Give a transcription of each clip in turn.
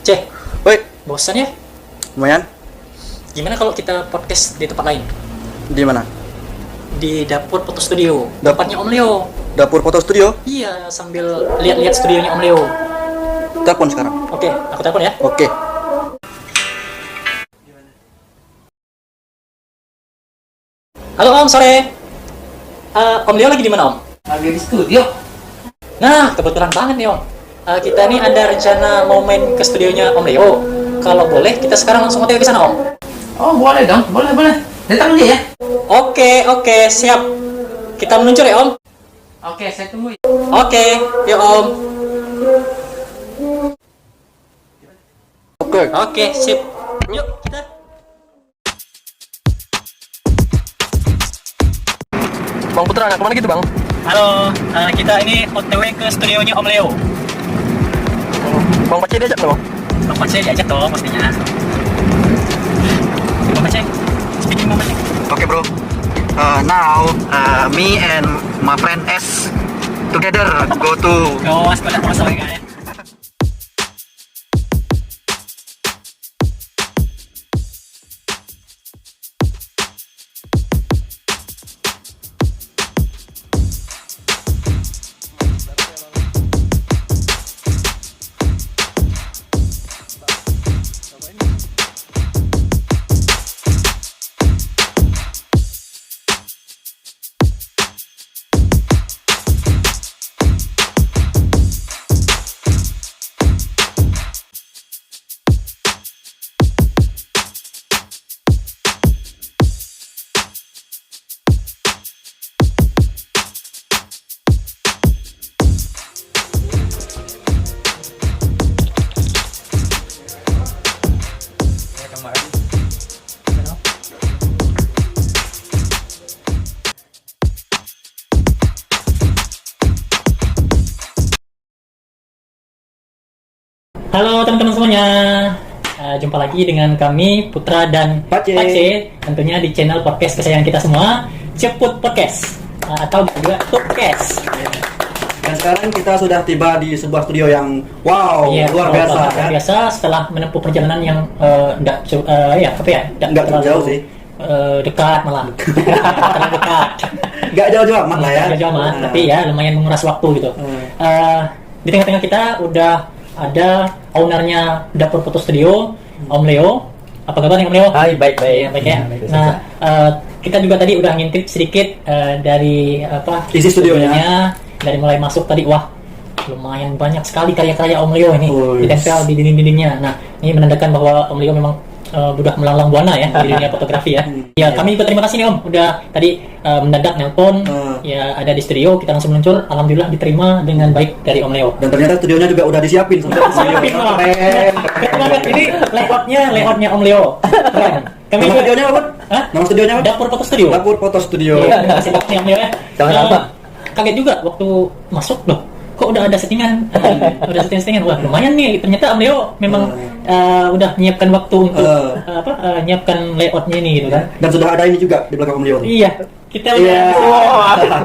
Ceh, Woi, bosan ya? lumayan. Gimana kalau kita podcast di tempat lain? Di mana? Di dapur foto studio, Dap- dapatnya Om Leo. Dapur foto studio. Iya, sambil lihat-lihat studionya Om Leo. Telepon sekarang. Oke, aku telepon ya. Oke. Halo Om, sore. Om Leo lagi di mana Om? Lagi di studio. Nah, kebetulan banget nih Om. Kita nih ada rencana mau main ke studionya Om Leo. Kalau boleh, kita sekarang langsung OTW ke sana Om. Oh boleh dong, boleh. Datang aja ya. Oke, siap. Kita meluncur ya Om. Oke, saya tunggu. Oke, yuk Om. Oke. Oke, sip. Yuk, kita. Bang Putra, kemana gitu bang? Halo, kita ini OTW ke studionya Om Leo. Bang Pace diajak dong. Bang Pace diajak dong pastinya. Bang Pace, speaking Bang Pace. Oke bro. Now me and my friend S together go to. Go, sekolah kosong ya. Halo teman-teman semuanya, jumpa lagi dengan kami Putra dan Pace. tentunya di channel podcast kesayangan kita semua, Ceput Podcast, atau juga Tupcast. Dan sekarang kita sudah tiba di sebuah studio yang wow, Iya, luar biasa luar ya. biasa setelah menempuh perjalanan yang enggak Nggak terlalu jauh sih. Dekat malah. Terlalu dekat. Nggak jauh-jauh amat lah ya. Nggak jauh amat, tapi ya lumayan menguras waktu gitu. Di tengah-tengah kita udah ada ownernya Dapur Foto Studio, Om Leo. Apa kabar nih Om Leo? Hai, baik. Iya, baik ya. Nah, kita juga tadi udah ngintip sedikit dari Isi studionya. dari mulai masuk tadi, wah lumayan banyak sekali karya-karya Om Leo ini Oh, ditempel di dinding-dindingnya. Nah, ini menandakan bahwa Om Leo memang udah melanglang buana ya di dunia fotografi ya. Ya, kami juga terima kasih nih Om, udah tadi mendadak nelpon, ya ada di studio, kita langsung meluncur. Alhamdulillah diterima dengan baik dari Om Leo. Dan ternyata studionya juga udah disiapin sudah. Siapin malah. Keren banget. Ini layoutnya Om Leo. Keren. Kami Nama juga studionya apa? Hah? Nama studionya apa? Dapur Foto Studio. Dapur Foto Studio. Iya, terima kasih banget nih Om Leo ya. Sama-sama. Kaget juga waktu masuk loh. Kok udah ada settingan? Udah settingan. Wah, lumayan nih. Ternyata Om Leo memang udah menyiapkan waktu untuk nyiapkan layoutnya ini gitu kan. Dan sudah ada ini juga di belakang Om Leo. Iya, kita Iya.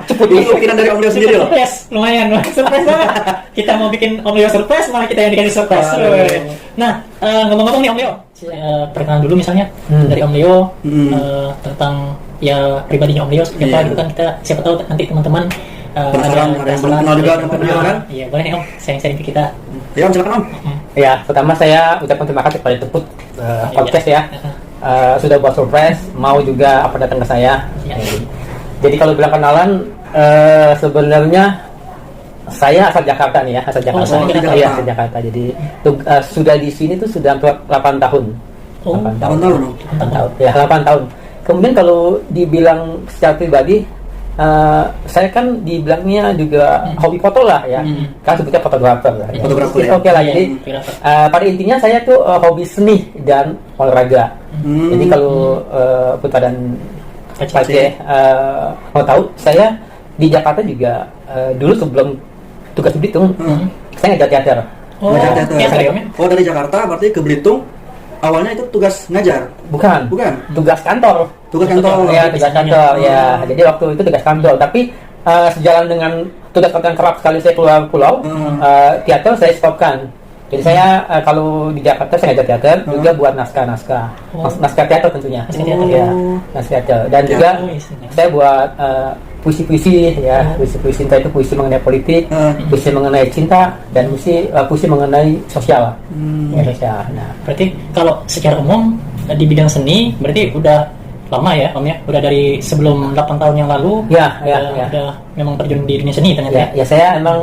Ini kemungkinan dari Om Leo sendiri loh. surprise, lumayan surprise banget. Kita mau bikin Om Leo surprise, malah kita yang dikasih surprise. Nah, ngomong-ngomong nih Om Leo, perkenalan dulu misalnya dari Om Leo tentang ya pribadinya Om Leo siapa gitu kan, kita siapa tahu nanti teman-teman Penasaran, ada yang belum kenal juga dengan Om Leo kan? Iya, boleh nih Om, sharing ke kita. Ya Om, silakan Om. Ya, pertama saya ucapkan terima kasih kepada Teput podcast ya. Sudah buat surprise, mau juga datang ke saya. Iya. Jadi kalau bilang kenalan, sebenarnya saya asal Jakarta nih ya, asal Jakarta. asal Jakarta. Iya, asal Jakarta. Jadi sudah di sini tuh sudah 8 tahun. Oh, 8 tahun Om. 8 tahun. Ya, 8 tahun. Kemudian kalau dibilang secara pribadi, saya kan dibilangnya juga hobi foto lah ya, kan sebutnya fotografer lah. Ya. Fotografer, ya. Oke lah, Iya, jadi fotografer. pada intinya saya tuh hobi seni dan olahraga. Jadi kalau Putra dan Pace mau tahu, saya di Jakarta juga dulu sebelum tugas di Belitung, saya ngajar teater. Oh, Ngajar teater. teater ya, Om, ya? Oh, dari Jakarta berarti ke Belitung. Awalnya itu tugas ngajar. Bukan. Tugas kantor. Tugas kantor. Ya, tugas kantor. Ya, jadi waktu itu tugas kantor. Tapi sejalan dengan tugas kantor yang kerap sekali saya keluar pulau, teater saya stopkan. Jadi saya kalau di Jakarta saya ngajar teater, juga buat naskah-naskah, naskah teater tentunya. Naskah teater. Ya, naskah teater. Dan juga saya buat puisi-puisi ya, puisi-puisi entah itu puisi mengenai politik, puisi mengenai cinta, dan puisi mengenai sosial. Ya, sosial. Nah, berarti kalau secara umum di bidang seni berarti udah lama ya Om ya, udah dari sebelum 8 tahun yang lalu udah memang terjun di dunia seni ternyata ya saya emang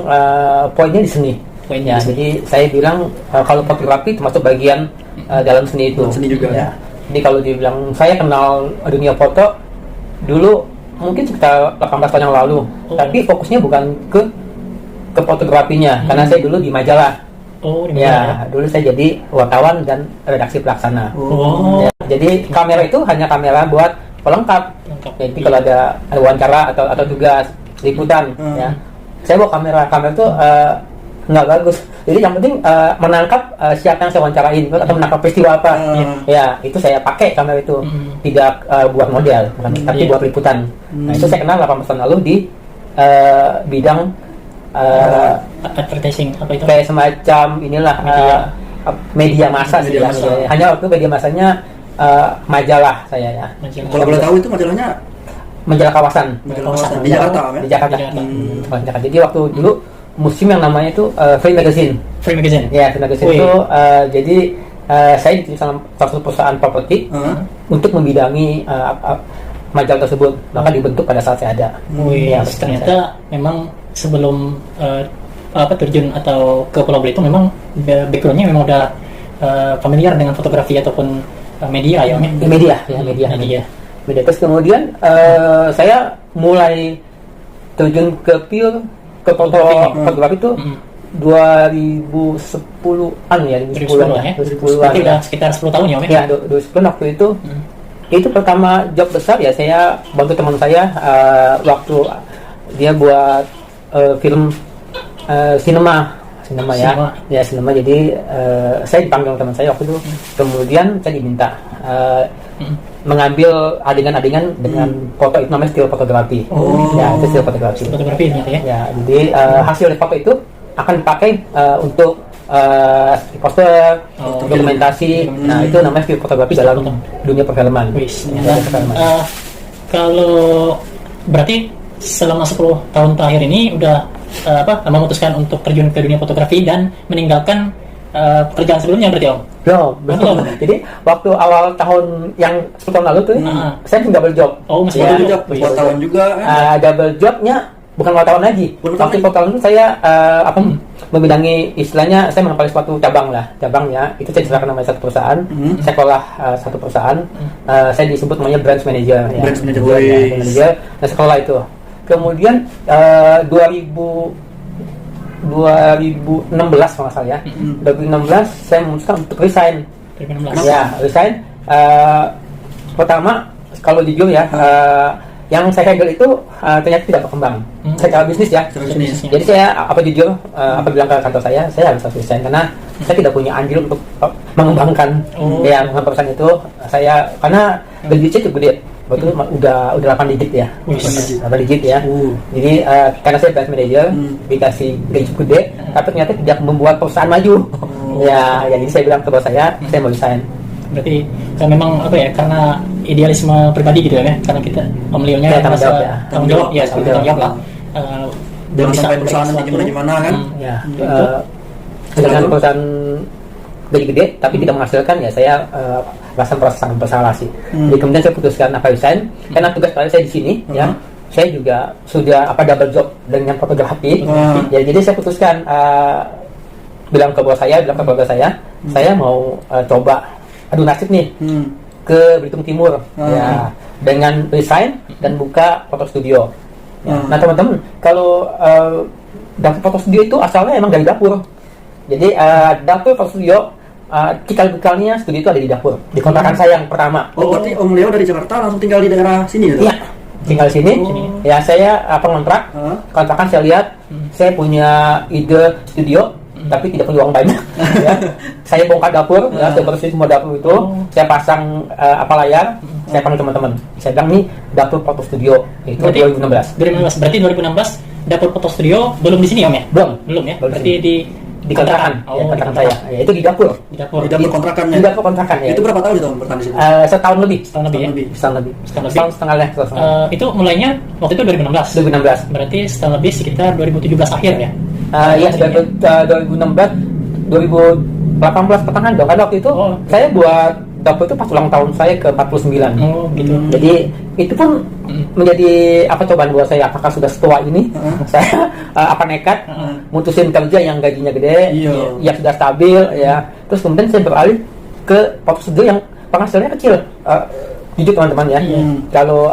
poinnya di seni. Poinnya di seni. Jadi saya bilang kalau fotografi termasuk bagian dalam seni itu. Seni juga ya. Jadi kalau dibilang saya kenal dunia foto dulu mungkin sekitar 18 tahun yang lalu, tapi fokusnya bukan ke fotografinya karena saya dulu di majalah. Ya, dulu saya jadi wartawan dan redaksi pelaksana. Ya, jadi kamera itu hanya kamera buat pelengkap. Jadi kalau ada wawancara atau tugas liputan, ya, saya bawa kamera itu nggak bagus. Jadi yang penting menangkap siapa yang saya wawancarain atau menangkap peristiwa apa. Ya, itu saya pakai kamera itu. Tidak buat model, tapi buat liputan. Nah, itu saya kenal 18 tahun lalu di bidang advertising apa itu? Kayak semacam inilah media massa sih. Hanya waktu media massanya majalah saya ya. Kalau boleh tahu itu majalahnya? Majalah kawasan. Di Jakarta ya? Di Jakarta. Jadi waktu dulu musim yang namanya itu Free Magazine. Free Magazine. Ya, Free Magazine itu jadi saya ditulis sama satu perusahaan properti untuk membidangi majalah tersebut, maka dibentuk pada saat saya ada. Ya, ternyata memang sebelum terjun atau ke Pulau Belitung memang backgroundnya memang udah familiar dengan fotografi ataupun media ya, media. Terus kemudian saya mulai terjun ke fotografi itu 2010-an ya, 2010-an ya. Berarti udah sekitar 10 tahun ya Om ya? 2010 waktu itu. Itu pertama job besar ya, saya bantu teman saya waktu dia buat film sinema ya. Jadi saya dipanggil teman saya waktu itu. Kemudian saya diminta mengambil adegan-adegan dengan foto, itu namanya still fotografi. Ya, itu still fotografi. Ya, jadi hasil foto itu akan dipakai untuk poster, dokumentasi. Nah, itu namanya still fotografi dalam dunia perfilman. Kalau berarti selama 10 tahun terakhir ini udah memutuskan untuk terjun ke dunia fotografi dan meninggalkan pekerjaan sebelumnya berarti Om? Belum. Jadi waktu awal tahun yang 10 tahun lalu tuh saya double job. Masih double job. Wartawan juga kan? Double jobnya bukan wartawan lagi. Waktu 10 tahun itu saya membidangi, istilahnya saya menempati suatu cabangnya itu saya diserahkan nama satu perusahaan. Saya kelola satu perusahaan. Saya disebut namanya branch manager. Branch manager. Nah, saya kelola itu. Kemudian 2016 kalau nggak salah ya. 2016 saya memutuskan untuk resign. 2016. Ya, resign. Pertama, kalau jujur ya, yang saya handle itu ternyata tidak berkembang. Secara bisnis ya. Jadi saya jujur bilang ke kantor saya harus resign karena saya tidak punya andil untuk mengembangkan perusahaan itu. Karena gaji saya cukup gede. Waktu itu udah 8 digit ya. 8 digit ya. Jadi karena saya branch manager dikasih gaji cukup gede, tapi ternyata tidak membuat perusahaan maju. Ya, jadi saya bilang ke bos saya mau resign. Berarti memang karena idealisme pribadi gitu ya, karena kita Om Leo-nya tanggung jawab lah. Dan sampai perusahaan nanti gimana kan? Dengan perusahaan gaji gede tapi tidak menghasilkan, ya saya rasa sangat bersalah sih. Jadi kemudian saya putuskan resign karena tugas saya di sini ya. Saya juga sudah double job dengan fotografi. Ya, jadi saya putuskan bilang ke keluarga saya mau coba adu nasib nih ke Belitung Timur ya, dengan resign dan buka foto studio. Nah, teman-teman, kalau dapur foto studio itu asalnya emang dari dapur. Jadi dapur foto studio, cikal-bekalnya studio itu ada di dapur, di kontrakan saya yang pertama. Berarti Om Leo dari Jakarta langsung tinggal di daerah sini ya? Iya, tinggal di sini. Ya, saya kontrak. Kontrakan saya lihat, saya punya ide studio, tapi tidak punya uang banyak. Ya. Saya bongkar dapur, saya bersih semua dapur itu, saya pasang layar, saya panggil teman-teman. Saya bilang nih dapur foto studio itu 2016. Berarti 2016 dapur foto studio belum di sini Om ya? Belum ya. Berarti di kontrakan, Oh, ya, di kontrakan kontrakan. saya. Ya, itu di dapur. Di dapur. Di dapur kontrakannya. Di dapur kontrakan ya. Itu berapa tahun itu bertahan di situ? Setahun lebih. Setahun lebih ya? Setahun lebih. Setahun lebih. Setahun setengah lah. Setahun setengah. Itu mulainya waktu itu 2016. 2016. Berarti setahun lebih sekitar 2017 akhir ya? Iya, 2016, 2018 pertengahan dong. Karena waktu itu Oh. saya buat dapur itu pas ulang tahun saya ke 49. Oh gitu. Jadi itu pun menjadi apa cobaan buat saya, apakah sudah setua ini saya apa nekat mutusin kerja yang gajinya gede, Iya. yang sudah stabil ya. Terus kemudian saya beralih ke foto studio yang penghasilannya kecil. Jujur teman-teman ya, kalau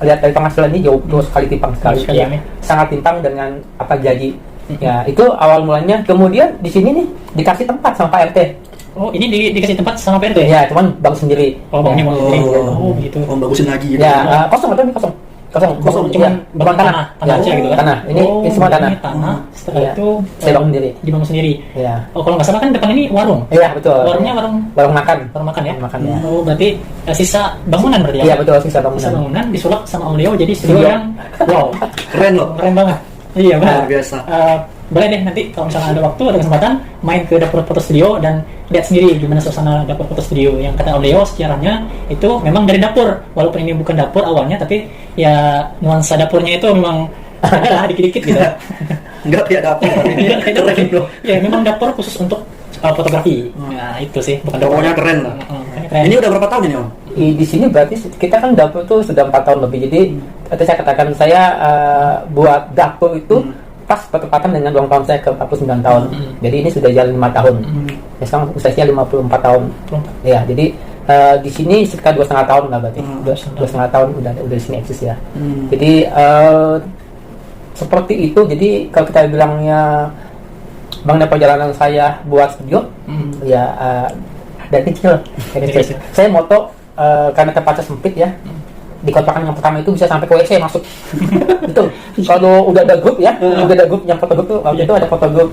lihat dari penghasilan ini jauh sekali timpang sekali, Sekali, ya. ya. Sangat timpang dengan apa gaji. Ya itu awal mulanya. Kemudian di sini nih dikasih tempat sama Pak RT. Oh ini dikasih tempat sama PRT? Ya, cuman bangun sendiri. Oh bangunnya mau sendiri. Oh. Oh gitu. Oh, bagusin lagi gitu. Ya, kosong atau ini kosong? Kosong, Cuman ya. bangun tanah Ya, aja gitu kan? Tanah. Ini semua tanah. Ini tanah. Setelah Iya. itu Saya bangun sendiri. dibangun sendiri. Ya. Oh kalau nggak salah kan depan ini warung. Iya, betul. Warungnya warung Warung makan. makan ya? Warung makan, ya. Oh berarti sisa bangunan berarti ya? Iya, betul, sisa Sisa bangunan. bangunan disulap sama Om Leo jadi studio Studio. yang wow Keren loh. keren banget. Iya benar. Luar biasa. Boleh deh nanti kalau misalnya ada waktu ada kesempatan main ke dapur foto studio dan lihat sendiri gimana suasana dapur foto studio. Yang kata Om Leo sejarahnya itu memang dari dapur, walaupun ini bukan dapur awalnya, tapi ya nuansa dapurnya itu memang ada lah dikit-dikit gitu. Enggak kayak dapur. Iya, kayak dapur. Keren loh. Ya memang dapur khusus untuk fotografi. Nah itu sih bukan dapur. Pokoknya keren lah. Keren. Ini udah berapa tahun ini Om? Di sini berarti kita kan dapur itu sudah 4 tahun lebih. Jadi tadi saya katakan saya buat dapur itu pas bertepatan dengan ulang tahun saya ke 49 tahun. Jadi ini sudah jalan 5 tahun. Ya, sekarang usianya 54 tahun. Ya, jadi di sini sekitar 2,5 tahun lah berarti. 2,5 tahun udah di sini eksis ya. Jadi seperti itu. Jadi kalau kita bilangnya bagaimana perjalanan saya buat studio, ya dari kecil. Saya moto karena tempatnya sempit ya. Di kontrakan yang pertama itu bisa sampai ke WC masuk. Betul. Kalau udah ada grup ya, udah ada grup yang foto grup tuh waktu itu ada foto grup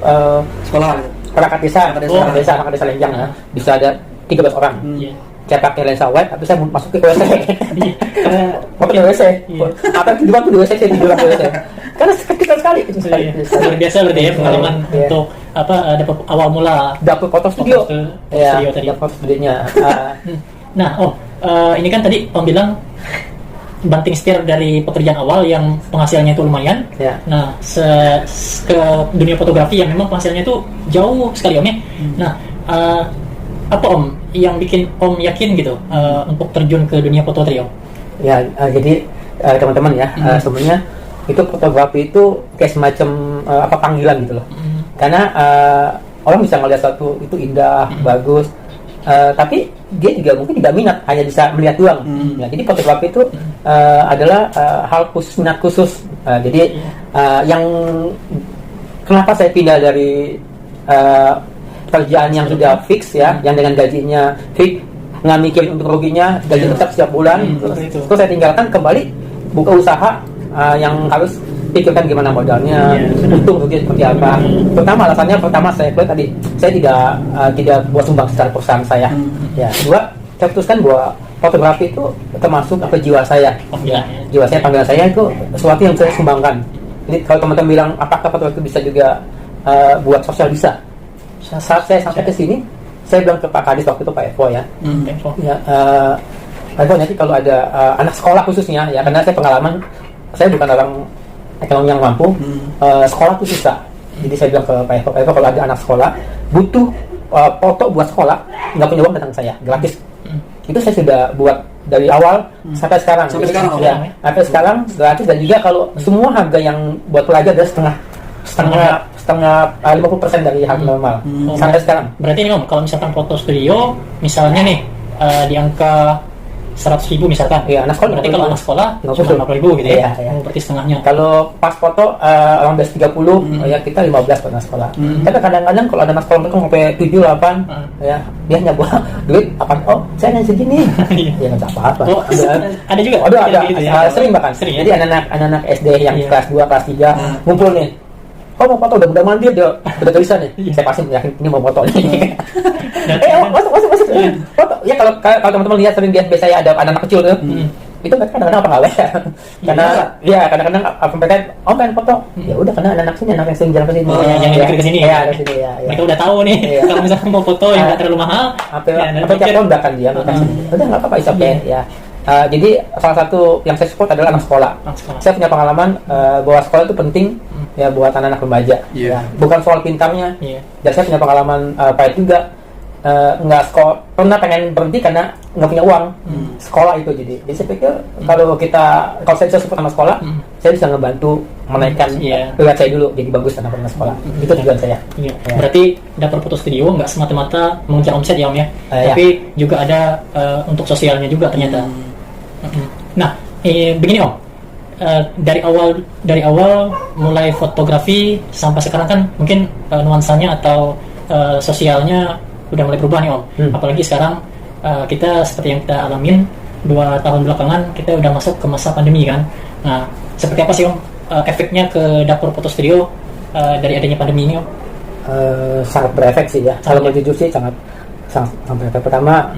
Sekolah. perangkat desa, perangkat desa Lenjang ya. Bisa ada 13 orang. Iya. Saya pakai lensa wide, tapi saya masuk ke WC. Foto di WC. Iya. Apa di waktu di WC saya di dalam WC. Karena kecil sekali, kecil sekali. Iya. Luar biasa berarti ya pengalaman Iya. untuk apa dapur awal mula Dapur foto studio. Foto Ya, studio tadi. dapur studionya. Nah, ini kan tadi Om bilang banting setir dari pekerjaan awal yang penghasilannya itu lumayan. Ya. Nah, ke dunia fotografi yang memang penghasilannya itu jauh sekali Om ya. Nah, apa Om yang bikin Om yakin gitu untuk terjun ke dunia foto tadi Om? Ya, jadi teman-teman ya, sebenarnya itu fotografi itu kayak semacam apa panggilan gitu loh. Karena orang bisa melihat satu itu indah, bagus, tapi dia juga mungkin tidak minat, hanya bisa melihat doang. Ya, jadi fotografi itu adalah hal khusus, minat khusus. Jadi yang kenapa saya pindah dari kerjaan yang sudah fix ya, yang dengan gajinya fix, nggak mikirin untuk ruginya, gaji tetap setiap bulan, terus saya tinggalkan kembali buka usaha yang harus pikirkan gimana modalnya, untung rugi seperti apa. Pertama alasannya, saya tadi saya tidak buat sumbang secara perusahaan saya. Ya, kedua saya putuskan bahwa fotografi itu termasuk apa jiwa saya. Jiwa saya, panggilan saya itu sesuatu yang saya sumbangkan. Jadi kalau teman-teman bilang apakah fotografi bisa juga buat sosial, bisa. Saat saya sampai ke sini, saya bilang ke Pak Kadis waktu itu, Pak Evo ya. Ya, Pak Evo, nanti kalau ada anak sekolah khususnya ya, karena saya pengalaman, saya bukan orang ekonomi yang mampu, sekolah itu susah. Jadi saya bilang ke Pak Evo, kalau ada anak sekolah butuh foto buat sekolah, nggak punya uang, datang ke saya gratis. Itu saya sudah buat dari awal sampai sekarang. Sampai sekarang, ya, sampai sekarang gratis. Dan juga kalau semua harga yang buat pelajar adalah setengah 50% dari harga normal sampai sekarang. Berarti ini Om, kalau misalkan foto studio, misalnya nih di angka 100.000 misalkan. Iya, anak sekolah. Berarti kalau anak sekolah cuma 50.000 gitu ya. Iya. Berarti setengahnya. Kalau pas foto orang biasa 30, ya kita 15 kalau anak sekolah. Tapi kadang-kadang kalau ada anak sekolah mereka sampai 7, 8, ya dia hanya buat duit apa? Oh, saya hanya segini. Ya nggak apa-apa. Oh, ada juga. Ada. Gitu ya? Sering bahkan. Sering, ya? Jadi anak-anak SD yang Iya. kelas 2, kelas 3 ngumpul nih. Oh, mau foto, udah mandi dia, udah tulisan nih. Saya pasti yakin ini mau foto nih. Masuk. Foto. Ya kalau teman-teman lihat sering biasa saya ada anak kecil tuh. itu mereka kadang-kadang apa nggak bayar karena ya kadang-kadang apa mereka pengen foto ya udah karena anak sini anak yang sering jalan ke sini yang deket ke sini ya ke sini ya mereka udah tahu nih kalau misalnya mau foto yang nggak terlalu mahal apa tiap tahun bahkan dia makan sini udah nggak apa-apa oke ya. Jadi salah satu yang saya support adalah anak sekolah. Saya punya pengalaman bahwa sekolah itu penting ya buat anak-anak remaja. Ya. Bukan soal pintarnya. Dan saya punya pengalaman pahit juga. Nggak sekolah pernah pengen berhenti karena nggak punya uang sekolah itu jadi saya pikir kalau saya bisa support sama sekolah saya bisa ngebantu menaikkan riwayat saya dulu jadi bagus karena pernah sekolah itu tujuan saya. Berarti dapur foto studio nggak semata-mata mengejar omset ya Om ya, tapi juga ada untuk sosialnya juga ternyata. Nah begini Om, dari awal mulai fotografi sampai sekarang kan mungkin nuansanya atau sosialnya udah mulai berubah nih Om. Apalagi sekarang kita seperti yang kita alamin 2 tahun belakangan kita udah masuk ke masa pandemi kan. Nah seperti apa sih Om efeknya ke dapur foto studio dari adanya pandemi ini Om? Sangat berefek sih ya. Kalau mau jujur sih sangat berefek. Pertama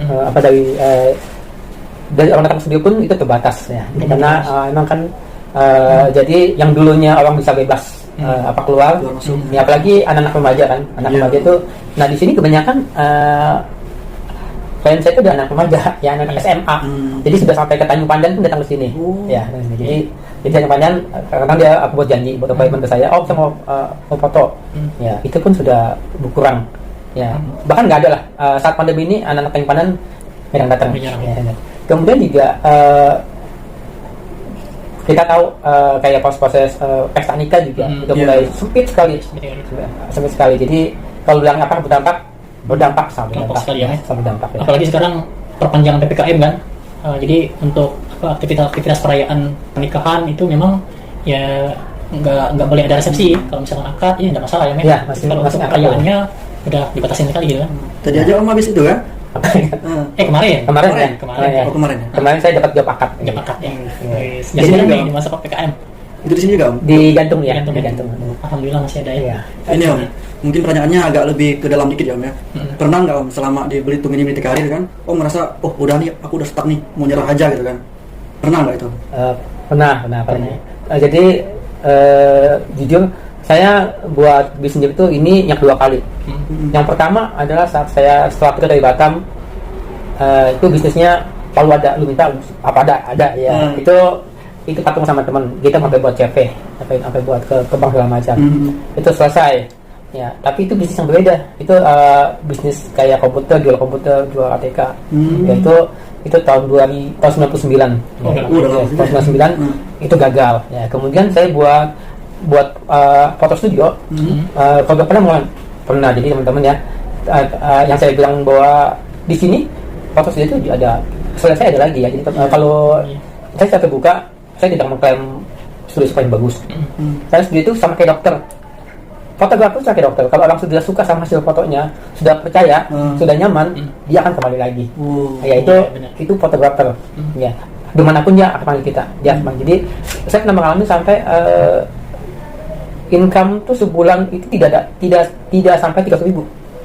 dari orang datang studio pun itu terbatas ya. Karena emang kan jadi yang dulunya orang bisa bebas keluar ya, apalagi anak-anak remaja kan remaja itu nah di sini kebanyakan klien saya itu udah anak remaja ya anak SMA jadi sudah sampai ke Tanjung Pandan pun datang ke sini ya jadi Tanjung Pandan kadang dia buat janji buat appointment ke saya saya mau foto ya itu pun sudah berkurang ya bahkan nggak ada lah saat pandemi ini anak-anak Tanjung Pandan yang datang ya. Kemudian juga kita tahu kayak proses pesta nikah juga itu mulai sempit sekali. Jadi kalau bilang apa berdampak sampai dampak. Ya. Apalagi sekarang perpanjangan PPKM kan, jadi untuk aktivitas perayaan pernikahan itu memang ya nggak boleh ada resepsi. Kalau misalkan akad ya nggak masalah ya, ya kalau untuk perayaannya udah dibatasin sekali gitu kan. Tadi aja Om habis itu kan? Kemarin saya dapat job akad ya. Jadi di masa PPKM itu di sini juga Om? Digantung. Alhamdulillah masih ada ya. Ini Om, mungkin pertanyaannya agak lebih ke dalam dikit ya Om ya. Pernah nggak Om selama di Belitung ini meniti karir kan, Om merasa udah nih aku udah stuck nih mau nyerah aja gitu kan? Pernah nggak itu? Pernah. Jadi jujur saya buat bisnis itu ini yang 2 kali. Yang pertama adalah saat saya setelah kerja dari Batam itu bisnisnya kalau ada lu minta apa ada ya. Itu patung sama teman kita sampai buat CV sampai buat ke bank segala macam. Itu selesai ya, tapi itu bisnis yang berbeda. Itu bisnis kayak jual komputer, jual ATK. Ya, itu tahun 99. Tahun 99 itu gagal ya. Kemudian saya buat foto studio. Kalau pernah jadi teman-teman ya yang saya bilang bahwa di sini foto studio itu ada selesai ada lagi ya. Jadi kalau saya terbuka, saya tidak mengklaim studio paling bagus. Karena studio itu sama kayak dokter. Fotografer sama kayak dokter. Kalau orang sudah suka sama hasil fotonya, sudah percaya, sudah nyaman, dia akan kembali lagi. Ya itu fotografer. Ya, dimanapun dia akan panggil kita. Dia akan. Jadi saya pernah mengalami sampai income tuh sebulan itu tidak sampai 300.000.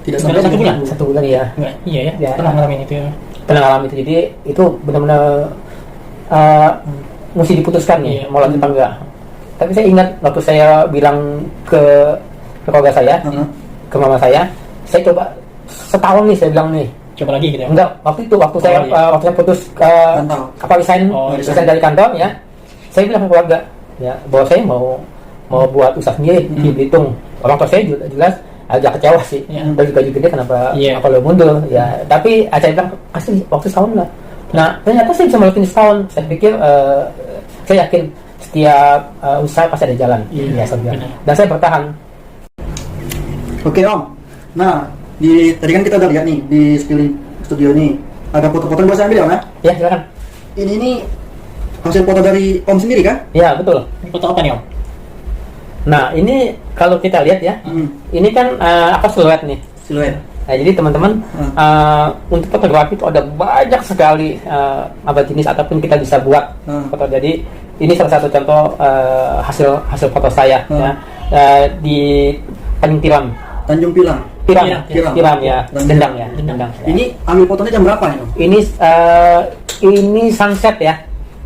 Tidak sampai 1 bulan. 1 bulan ya. Iya ya. Pernah ngalamin itu ya. Pernah ngalamin itu. Jadi itu benar-benar mesti diputuskan nih mau lanjut apa enggak. Tapi saya ingat waktu saya bilang ke keluarga saya, ke mama saya coba setahun nih saya bilang nih. Coba lagi gitu ya. Enggak, waktu saya putus resign dari kantor ya. Saya bilang ke keluarga ya bahwa saya mau buat usaha sendiri di Belitung. Orang tua saya jelas agak kecewa sih. Bagi gaji gede kenapa lo mundur ya. Tapi saya bilang kasih waktu setahun lah. Nah ternyata saya bisa melakukan setahun. Saya pikir saya yakin setiap usaha pasti ada jalan. Dan saya bertahan. Oke Om. Nah tadi kan kita udah lihat nih di studio ini ada foto-foto yang bisa ambil ya Om ya? Ya silakan. Ini hasil foto dari Om sendiri kan? Ya betul. Foto apa nih Om? Nah ini kalau kita lihat ya, ini kan siluet nih. Siluet. Nah, jadi teman-teman untuk fotografi itu ada banyak sekali jenis ataupun kita bisa buat foto. Jadi ini salah satu contoh hasil foto saya ya, di Tanjung Pilang. Tiram ya, Dendang ya. Ini ambil fotonya jam berapa nih Om? Ini sunset ya.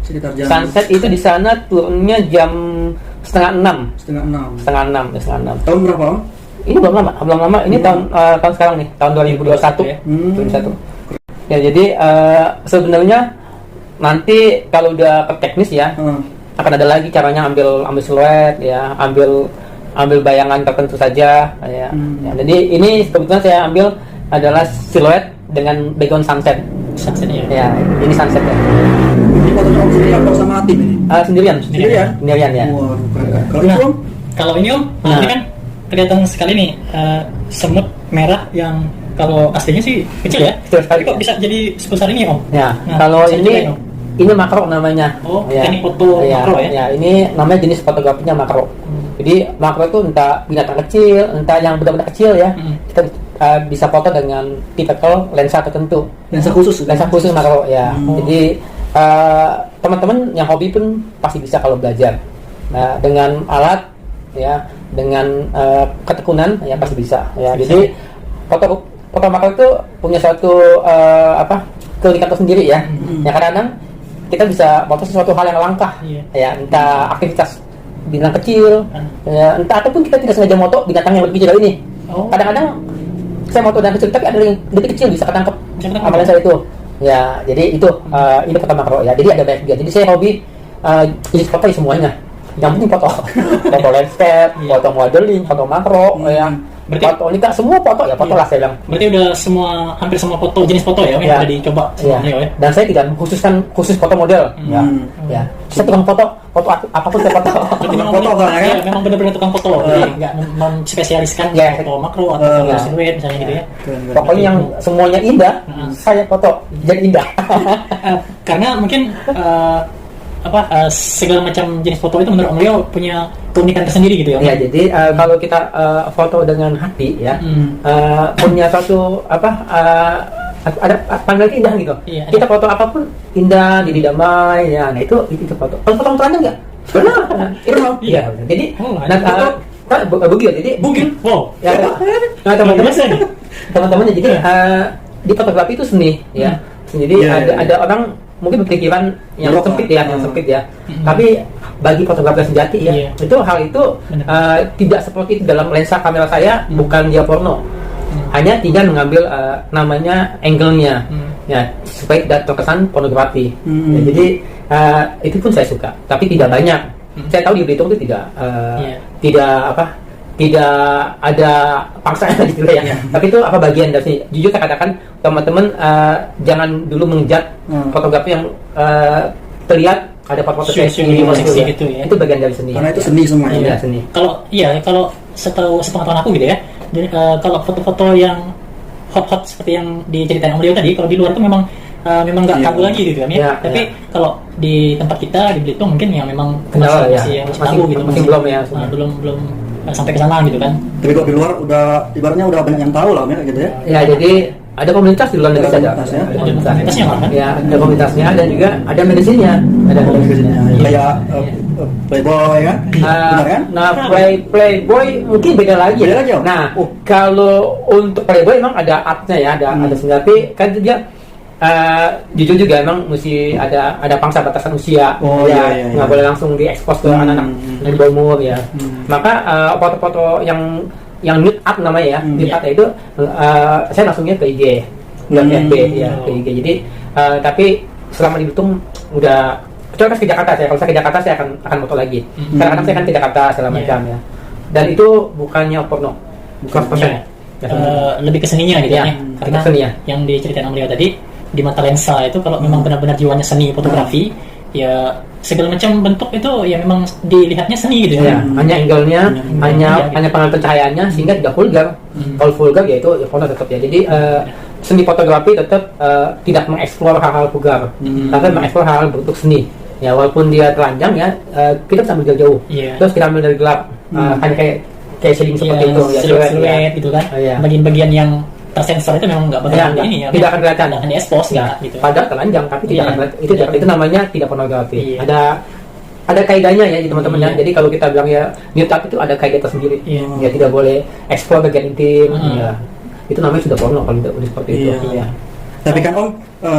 Sekitar jam Sunset itu di sana turunnya jam setengah enam. setengah enam. Setengah enam. Tahun berapa Om? Ini belum lama. Ini tahun sekarang nih, tahun 2021. Ya. 2021. Ya, jadi sebenarnya nanti kalau udah ke teknis ya, akan ada lagi caranya ambil siluet ya, ambil bayangan tertentu saja ya. Ya, jadi ini kebetulan saya ambil adalah siluet dengan background sunset. Sunsetnya Ya, ini sunset ya. Ini fotonya Om sendiri atau sama tim ini? Sendirian ya. Wah, keren. Kalau Nah, itu Om? kalau ini Om, Nah. ini kan kelihatan sekali nih semut merah yang kalau aslinya sih kecil ya. Kecil sekali. Tapi kok bisa jadi sebesar ini Om? Ya, Nah, kalau saya ini cobain, Om. ini makro namanya. Oh, ya. teknik foto makro ya? Ya, ini namanya jenis fotografinya makro. Jadi makro itu entah binatang kecil, entah yang benar-benar kecil ya. Kita bisa foto dengan tipikal lensa tertentu. Lensa khusus. Lensa khusus makro ya. Jadi teman-teman yang hobi pun pasti bisa kalau belajar. Nah, dengan alat ya, dengan ketekunan ya pasti bisa ya. Jadi foto makro itu punya suatu keunikan tersendiri ya. Ya, kadang-kadang kita bisa foto sesuatu hal yang langka ya, entah aktivitas binatang kecil ya, entah ataupun kita tidak sengaja foto binatang yang lebih kecil dari ini. Kadang-kadang saya foto binatang kecil tapi ada yang lebih kecil bisa ketangkep sama lensa itu ya. Jadi itu ini foto makro ya. Jadi ada banyak juga. Jadi saya hobi jenis foto semuanya. Yang penting foto landscape, foto modeling, foto makro ya. Berarti- Foto nikah semua foto ya, foto lah saya bilang. Berarti udah hampir semua foto, jenis foto ya Om, yang udah dicoba Iya. semuanya ya. Dan saya tidak khusus foto model ya. Ya. Saya tukang foto apapun saya foto. Berarti memang foto bener- kan, ya? iya, memang benar-benar tukang foto. Jadi nggak menspesialiskan Ya. foto makro atau foto siluet misalnya gitu ya. Keren. Pokoknya yang semuanya indah, saya foto jadi indah. Karena mungkin segala macam jenis foto itu menurut Om Leo punya keunikan tersendiri gitu ya Om? Ya, jadi kalau kita foto dengan hati ya, punya suatu ada pandangan indah gitu. Iya, Kita foto apapun indah, jadi damai ya. Nah, itu foto. Kalau foto telanjang enggak? Benar. Iya. Jadi bugil. Jadi Bugil? Wow. ya. Nah, teman-teman Biasa nih. teman-teman jadi di fotografi itu seni ya. Jadi Iya. ada orang mungkin berpikiran yang Belok, sempit ya, tapi bagi fotografer sejati ya, Iya. itu hal itu tidak seperti dalam lensa kamera saya, bukan dia porno. Hanya tidak mengambil namanya angle-nya ya, supaya tidak terkesan pornografi. Ya, jadi itu pun saya suka, tapi tidak banyak. Saya tahu di Belitung itu tidak ada paksaan gitu ya. Tapi itu bagian dari sini. Jujur saya katakan teman-teman jangan dulu mengjat fotografi yang terlihat ada foto-foto seksi gitu ya. Itu bagian dari seni. Karena itu seni semua Iya, ya. seni. Kalau sepengetahuan aku gitu ya. Jadi, kalau foto-foto yang hot seperti yang diceritain Om Leo tadi, kalau di luar itu memang nggak Iya. tabu lagi gitu kan ya. Iya, Tapi kalau di tempat kita di Belitung mungkin yang memang Kendala ya. masih tabu gitu, masih belum ya. belum sampai ke sana gitu kan. Tapi kalau di luar udah ibaratnya udah banyak yang tahu lah ya gitu ya. Ya, jadi ada komunitas di luar negeri saja. komunitas ya. Ada Komunitasnya malah kan? Ya, ada komunitasnya dan juga ada medisinnya. Ada medisinnya. Kayak Playboy kan? Benar kan? Nah, Playboy mungkin beda lagi. Beda lagi, Om? Nah, kalau untuk Playboy memang ada artnya ya, ada sebenarnya, tapi kan dia jujur juga emang mesti ada pangsa batasan usia. Oh, ya, iya. nggak boleh langsung diekspos ke anak-anak yang di bawah umur ya. Maka foto-foto yang nude art namanya ya, nude art itu saya langsungnya ke IG, nggak ke FB ya, ke IG. Jadi tapi selama di Belitung udah kecuali pas ke Jakarta saya, kalau saya ke Jakarta saya akan foto lagi. Kadang-kadang saya kan ke Jakarta segala macam ya. Dan itu bukannya porno, 100%. Lebih ke seninya gitu Ya, ya. Karena ke seninya. yang diceritain Om Leo tadi di mata lensa itu kalau memang benar-benar jiwanya seni fotografi, ya segala macam bentuk itu ya memang dilihatnya seni gitu Ya, ya. hanya angle-nya, hanya gitu. pengamatan cahayanya sehingga tidak vulgar. Kalau vulgar ya itu ya porno tetap ya. Jadi seni fotografi tetap tidak mengeksplor hal-hal vulgar, tapi mengeksplor hal-hal bentuk seni. Ya, walaupun dia telanjang ya, kita bisa ambil jauh. Iya. Terus kita ambil dari gelap, hanya kayak shading seperti itu ya, siluet gitu kan. Oh, iya. Bagian-bagian yang tersensor itu memang nggak bakal Ya, ini ya. tidak akan kelihatan. Nggak akan diekspos Ya, gitu. padahal telanjang tapi tidak Iya. akan kelihatan. Itu namanya tidak pornografi. Iya. Ada kaidahnya ya teman-teman ya. Iya. Jadi kalau kita bilang ya nude art itu ada kaidah tersendiri. Iya. Ya tidak boleh eksplor bagian intim. Ya. Itu namanya sudah porno kalau tidak boleh seperti itu. Iya. Ya. Tapi kan Om,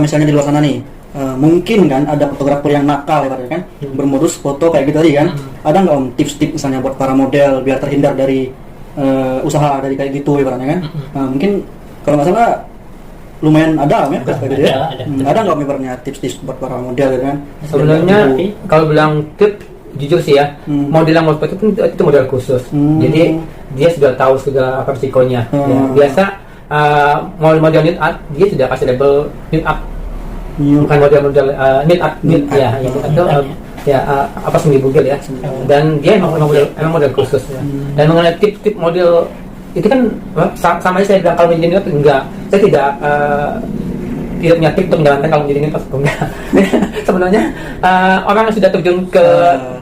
misalnya di luar sana nih, mungkin kan ada fotografer yang nakal ya kan, bermodus foto kayak gitu tadi kan. Ada nggak Om tips-tips misalnya buat para model biar terhindar dari usaha dari kayak gitu ibaratnya kan? Mungkin kalau nggak salah lumayan ada Om ya kayak gitu ya. Ada nggak Om ibaratnya tips-tips buat para model gitu kan? Sebenarnya kalau bilang tips, jujur sih ya, model yang mau seperti itu model khusus. Jadi dia sudah tahu sudah apa risikonya. Ya, biasa model nude art dia sudah kasih label nude art. Bukan model nude art, nude ya, yang itu apa seni bugil ya. Dan dia emang model khusus ya. Dan mengenai tip-tip model itu kan sama aja saya bilang kalau menjadi nude enggak. Saya tidak punya tip untuk menjalankan kalau menjadi nude art enggak. Sebenarnya orang yang sudah terjun ke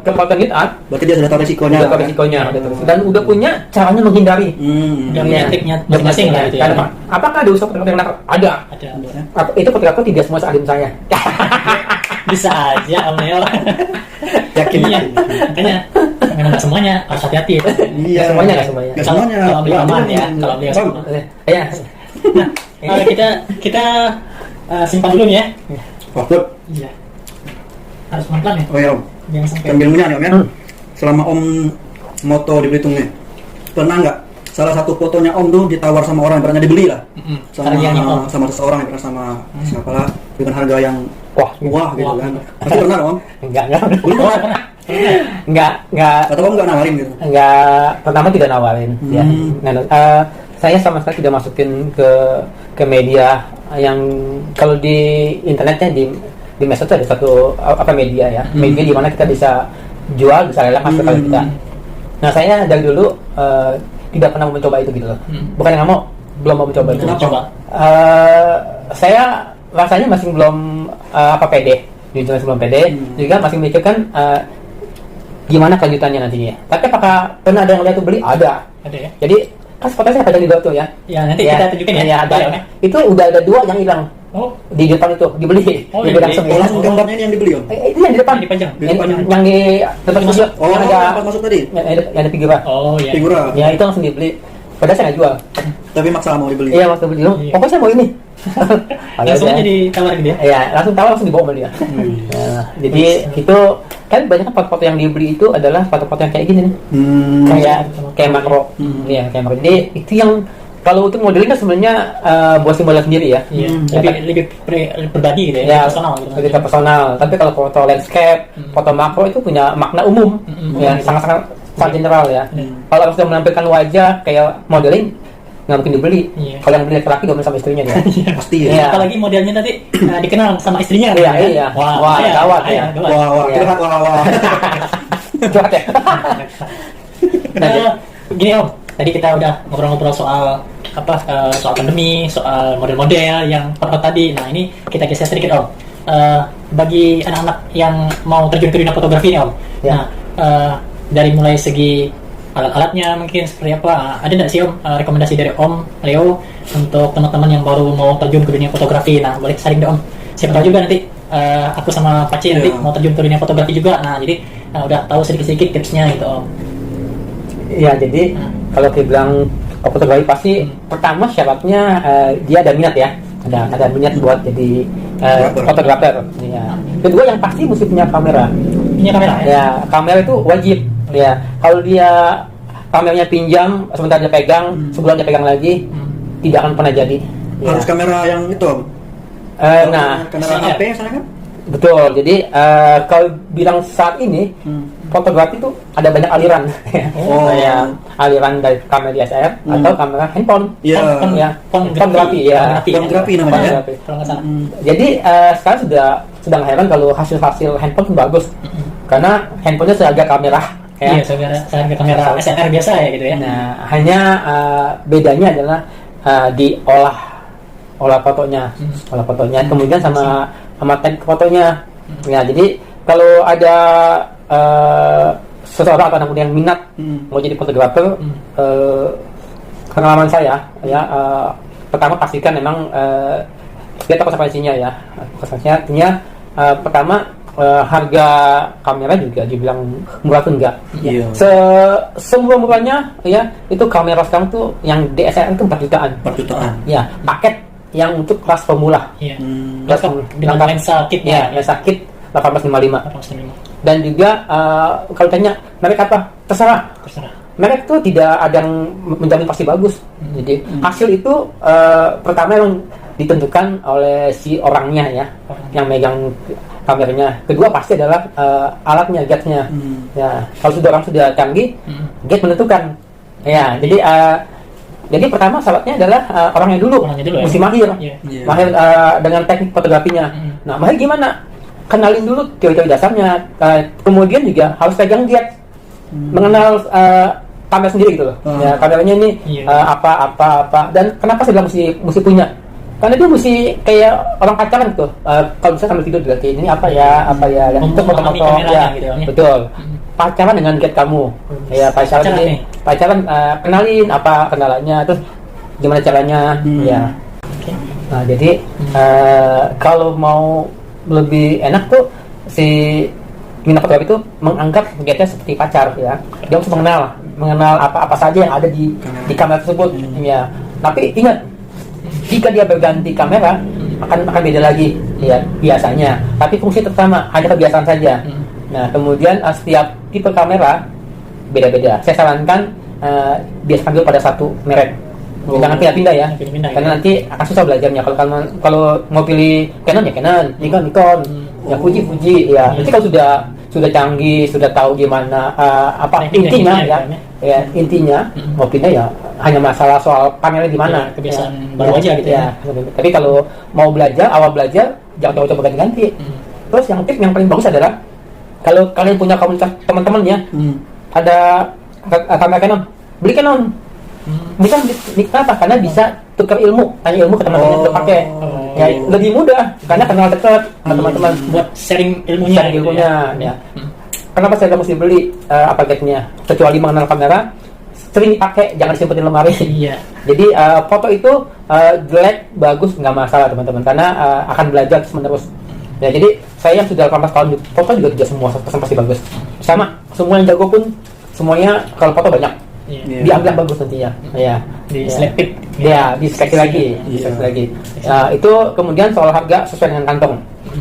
foto nude art berarti dia sudah tahu risikonya. Dan udah punya caranya menghindari. Dan punya tipnya masing-masing lah itu ya. Apakah ada usaha fotografer yang nakal? Ada. Itu fotografer tidak semua sealim saya. Bisa aja Om Leo. Yakin Iya. Makanya memang nggak semuanya, harus hati-hati. Iya. Nggak semuanya. Kalau beliau aman ya, kalau beliau aman. Ya. Nah, kita simpan dulu nih ya. Waktu. Iya. Harus pelan-pelan ya. Oh ya Om. Jangan sampai. Sambil minyak nih Om ya. Selama Om moto di Belitung nih, pernah nggak salah satu fotonya Om tuh ditawar sama orang, ibaratnya dibeli lah, sama seseorang, ibaratnya sama siapalah dengan harga yang wah gitu kan? Pasti pernah Om? Enggak. Belum pernah. Enggak. Atau Om nggak nawarin gitu? Enggak. Pertama tidak nawarin. Ya. Saya sama sekali tidak masukin ke media yang kalau di internetnya di medsos itu ada satu media ya, media di mana kita bisa jual, bisa lelang hasil karya kita. Nah saya dari dulu tidak pernah mencoba itu gitu loh. Bukan yang belum mau mencoba itu. Coba. Saya rasanya masih belum pede, jujur masih belum pede. Juga masih memikirkan gimana kelanjutannya nantinya. Tapi apakah pernah ada yang lihat tuh beli? Ada. Ada ya. Jadi kan foto saya pajang di bawah tuh ya. Ya nanti kita tunjukin ya. Ada. Itu udah ada 2 yang hilang. Oh. Di depan itu dibeli. Dibeli. Langsung. Langsung gambarnya ini yang dibeli Om? Itu yang di depan. Dipajang. Yang di depan masuk. Oh, yang ada pas masuk tadi? Yang ada figura. Oh iya. Figura. Ya itu langsung dibeli. Padahal saya nggak jual. Tapi maksa mau dibeli. Iya waktu beli. Pokoknya saya mau ini. Langsung aja ditawarin gitu ya. Iya langsung tahu langsung dibawa sama dia. Jadi itu kan banyak foto-foto yang dibeli itu adalah foto-foto yang kayak gini nih. Kayak makro. Iya kayak makro. Jadi itu yang kalau untuk modeling kan sebenarnya buat simbolan sendiri ya. Iya. Lebih pribadi gitu ya. Personal gitu. Lebih personal. Tapi kalau foto landscape, foto makro itu punya makna umum. Ya sangat general ya. Kalau sudah menampilkan wajah kayak modeling nggak mungkin dibeli. Kalau yang beli laki-laki gak sama istrinya dia. Pasti ya. Iya. Apalagi modelnya nanti dikenal sama istrinya. Iya. Wah, gawat ya. Wah. Gawat ya. Gini Om, tadi kita udah ngobrol-ngobrol soal soal pandemi, soal model-model yang foto tadi. Nah ini kita geser sedikit Om. Bagi anak-anak yang mau terjun ke dunia fotografi nih Om. Ya. Nah dari mulai segi alat-alatnya mungkin seperti apa? Ada nggak sih Om rekomendasi dari Om Leo untuk teman-teman yang baru mau terjun ke dunia fotografi? Nah boleh sharing deh Om. Siapa tahu juga nanti aku sama Paci nanti mau terjun ke dunia fotografi juga. Nah jadi udah tahu sedikit-sedikit tipsnya gitu Om. Iya jadi kalau dibilang fotografi pasti pertama syaratnya dia ada minat ya. Ada minat buat jadi fotografer. Ya. Kedua yang pasti mesti punya kamera. Punya kamera ya? Ya kamera itu wajib. Ya, kalau dia kameranya pinjam, sebentar dia pegang, sebulan dia pegang lagi, tidak akan pernah jadi. Harus kamera yang itu Om? Kamera HP misalnya kan? Betul, jadi kalau bilang saat ini, fotografi itu ada banyak aliran. Aliran dari kamera DSLR atau kamera handphone. Fotografi namanya. Jadi sekarang sudah heran kalau hasil handphone bagus, karena handphonenya seharga kamera. Iya, seharga kamera SLR biasa ya gitu ya. Nah, hanya bedanya adalah olah fotonya, kemudian sama teknik fotonya. Ya, jadi kalau ada seseorang atau anak yang minat mau jadi fotografer, pengalaman saya ya pertama pastikan memang lihat konsekuensinya ya. Konsekuensinya pertama harga kamera juga dibilang murah tuh enggak. Iya. Semurah-murahnya ya itu kamera sekarang tuh yang DSLR itu 4 jutaan. 4 jutaan. Ya, paket yang untuk kelas pemula. Iya. Kelas Dengan lengkap. lensa kit Ya, lensa kit 1855. 855. Dan juga kalau tanya merek apa, terserah. Terserah. Merek itu tidak ada yang menjamin pasti bagus. Jadi hasil itu pertama yang ditentukan oleh si orangnya ya, yang megang kameranya. Kedua pasti adalah alatnya, gadgetnya. Ya, kalau orang sudah canggih, gadget menentukan. Ya, jadi pertama syaratnya adalah orangnya dulu, ya. mesti mahir, Iya. mahir dengan teknik fotografinya. Nah, mahir gimana? Kenalin dulu teori-teori dasarnya, kemudian juga harus pegang gadget, mengenal kamera sendiri gitu loh. Ya, kameranya ini apa. Dan kenapa saya bilang mesti punya? Karena dia mesti kayak orang pacaran tuh. Kalau bisa sambil tidur berarti ini apa ya. Untuk Memahami foto-foto kameranya ya. gitu ya. Betul. Pacaran dengan gadget kamu. Ya, pacaran kenalin apa kendalanya, terus gimana caranya. Ya. Oke. Nah, jadi kalau mau lebih enak tuh si minat fotografi itu menganggap gadgetnya seperti pacar ya. Dia harus mengenal apa saja yang ada di kamera tersebut. Ya. Tapi ingat, jika dia berganti kamera akan beda lagi ya biasanya. Tapi fungsi pertama hanya kebiasaan saja. Nah, kemudian setiap tipe kamera beda-beda. Saya sarankan biasakan dulu pada satu merek. Jangan pindah-pindah ya. Karena nanti akan susah belajarnya. Kalau mau pilih Canon ya Canon, Nikon, ya Fuji ya. Nanti kalau sudah canggih, sudah tahu gimana intinya ya intinya mau pindah ya hanya masalah soal kamera di mana. Kebiasaan baru aja gitu ya. Tapi kalau mau awal belajar jangan coba ganti-ganti. Terus yang paling bagus adalah kalau kalian punya komunitas teman-teman ya, ada kamera Canon, beli Canon. Bukan kenapa? Karena bisa tukar ilmu, tanya ilmu ke teman-teman yang pakai. Ya, lebih mudah karena kenal dekat sama teman-teman Buat sharing ilmunya. Ya. Kenapa saya mesti beli gadgetnya? Kecuali mengenal kamera, sering dipakai, jangan disimpan di lemari. Iya. Jadi foto itu jelek, bagus nggak masalah teman-teman, karena akan belajar terus menerus. Ya, jadi saya yang sudah 18 tahun foto juga tidak semua pasti bagus. Sama, semua yang jago pun semuanya kalau foto banyak. Diambil yang bagus nantinya. Ya. Diselektif. Ya, diseleksi lagi. Itu kemudian soal harga sesuai dengan kantong.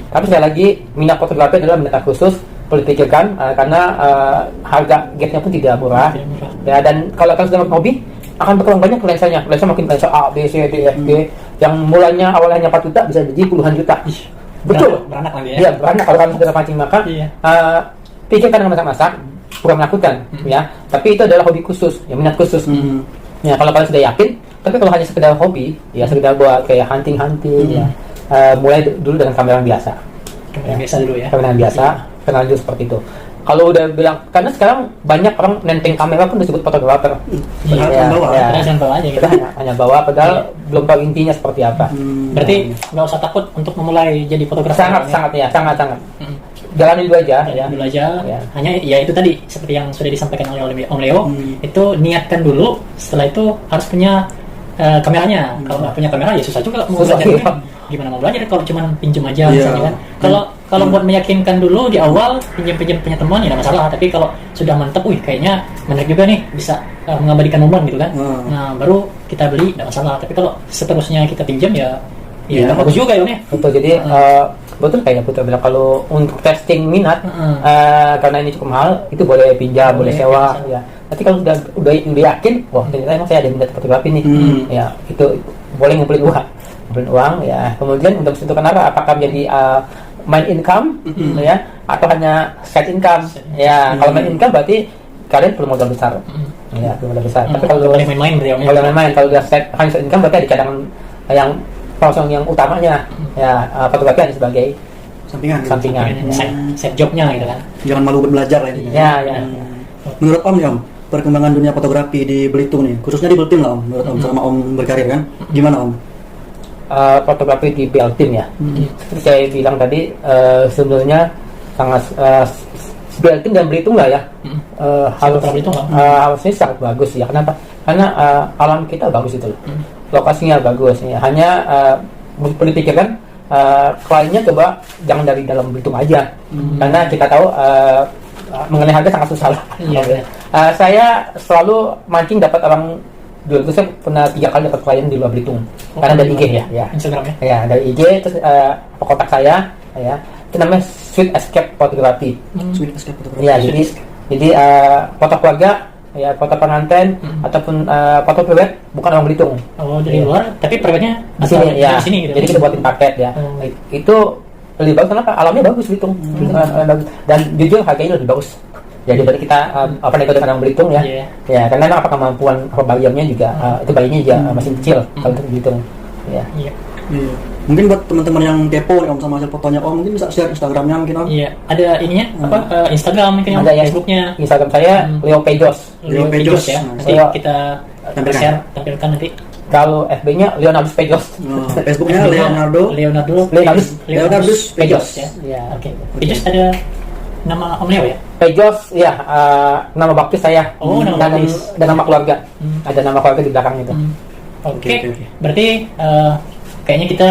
Tapi sekali lagi minat fotografi adalah minat khusus, perlu dipikirkan karena harga gadgetnya pun tidak murah. Ya, dan kalau kalian sudah hobi akan berkembang banyak lensanya. Lensa makin lensa A, B, C, D, F, G yang mulanya awalnya hanya 4 juta bisa jadi puluhan juta. Betul. Beranak lagi ya. Iya, beranak kalau kalian sudah pancing makan. Pikirkan dengan masak-masak, bukan menakutkan, ya. Tapi itu adalah hobi khusus, ya minat khusus. Ya, kalau kalian sudah yakin, tapi kalau hanya sekedar hobi, ya sekedar buat kayak hunting, ya. Mulai dulu dengan kamera yang biasa. Kamera biasa dulu ya. Kamera yang biasa, kenal dulu seperti itu. Kalau udah bilang, karena sekarang banyak orang nenteng kamera pun disebut fotografer. Jangan bawa aja gitu. Hanya bawa, padahal belum tahu intinya seperti apa. Berarti nggak usah takut untuk memulai jadi fotografer. Sangat. Jalanin dulu aja. Dulu aja. Ya. Hanya ya itu tadi seperti yang sudah disampaikan oleh Om Leo, itu niatkan dulu. Setelah itu harus punya kameranya. Kalau nggak punya kamera ya susah juga mau belajar. Gimana mau belajar kalau cuma pinjam aja misalnya kan. Kalau buat meyakinkan dulu di awal pinjam punya teman ya nggak masalah. Tapi kalau sudah mantap, kayaknya menarik juga nih bisa mengabadikan momen gitu kan. Nah baru kita beli nggak masalah. Tapi kalau seterusnya kita pinjam ya bagus juga ya. Betul, jadi betul kayak Putra bilang, kalau untuk testing minat karena ini cukup mahal, itu boleh pinjam, boleh sewa ya. Nanti kalau udah yakin, wah ternyata emang saya ada minat fotografi nih, ya itu boleh ngumpulin uang ya. Kemudian untuk menentukan apakah menjadi main income ya atau hanya side income ya. Kalau main income berarti kalian perlu modal besar ya, perlu modal besar. Tapi kalau main-main, kalau udah hanya side income berarti ada cadangan yang proses yang utamanya ya, fotografi hanya sebagai sampingan. Side jobnya gitu kan. Jangan malu belajar lah ini. Ya. Menurut Om nih Om, perkembangan dunia fotografi di Belitung nih, khususnya di Belitung lah Om, menurut Om selama Om berkarir kan, gimana Om? Fotografi di Belitung ya. Seperti saya bilang tadi, sebenarnya sangat Belitung dan Belitung lah ya. Harusnya sangat bagus ya. Kenapa? Karena alam kita bagus itu loh. Lokasinya bagus ya. Hanya perlu dipikirkan kliennya coba jangan dari dalam Belitung aja. Karena kita tahu mengenai harga sangat susah lah. Saya selalu mancing dapat orang dulu itu saya pernah 3 kali dapat klien di luar Belitung. Karena dari IG ya. Instagram ya. Ya, dari IG terus kontak saya ya. Itu namanya Sweet Escape Photography. Sweet Escape Photography. Ya, jadi foto keluarga, ya foto pengantin ataupun foto pribadi bukan orang Belitung. Oh, dari luar, tapi pribadinya Di sini ya. di sini gitu. Jadi kita buatin paket ya. Itu lebih bagus karena alamnya bagus Belitung. Dan jujur harganya lebih bagus. Jadi dari kita ikut orang Belitung ya. Iya. Ya, karena memang kemampuan bayarnya juga itu bayarnya juga masih kecil kalau untuk Belitung. Ya. Iya. Iya. Mungkin buat teman-teman yang kepo nih Om sama hasil fotonya Om, mungkin bisa share Instagramnya mungkin Om. Iya, ada ininya Instagram mungkin Ada ya. Facebooknya. Instagram saya Leo Pejos. Leo Pejos. ya. Nanti Leo. kita tampilkan nanti. Kalau FB-nya Leonardus Pejos. Facebooknya Leonardus Pejos ya. Ya. Oke. Pejos ada nama Om Leo ya? Pejos ya, nama baptis saya. Oh, nama baptis. Dan nama keluarga. Ada nama keluarga di belakang itu. Oke. Berarti kayaknya kita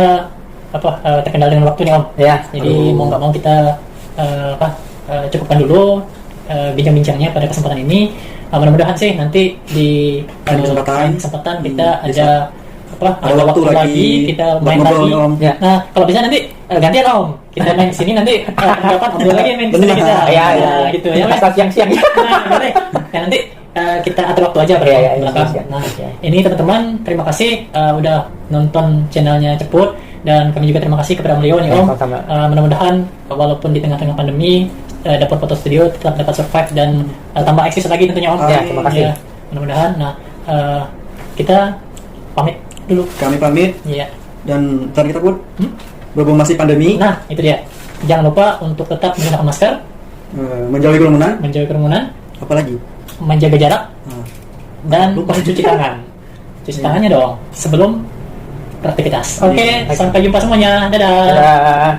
terkendala dengan waktu nih Om. Ya. Jadi mau nggak mau kita cukupkan dulu bincang-bincangnya pada kesempatan ini. Mudah-mudahan sih nanti di kesempatan kita ada waktu lagi kita main lagi. Ya. Nah, kalau bisa nanti gantian Om. Kita main sini nanti kapan Om lagi main sini kita. Ya. Gitu ya. Pas siang-siang. Nah, boleh. Ya nanti kita atur waktu aja Ya. Nah, ini teman-teman terima kasih udah nonton channelnya Ceput, dan kami juga terima kasih kepada Om Leo nih Om. Mudah-mudahan walaupun di tengah-tengah pandemi Dapur Foto Studio tetap dapat survive dan tambah eksis lagi tentunya Om. Ya, terima kasih. Ya, mudah-mudahan. Nah, kita pamit dulu. Kami pamit. Iya. Dan tadi kita pun berhubung masih pandemi. Nah, itu dia. Jangan lupa untuk tetap menggunakan masker, menjauhi kerumunan, apalagi menjaga jarak, dan mencuci tangan. Cuci tangannya dong sebelum beraktivitas. Oke, sampai jumpa semuanya. Dadah. Dadah.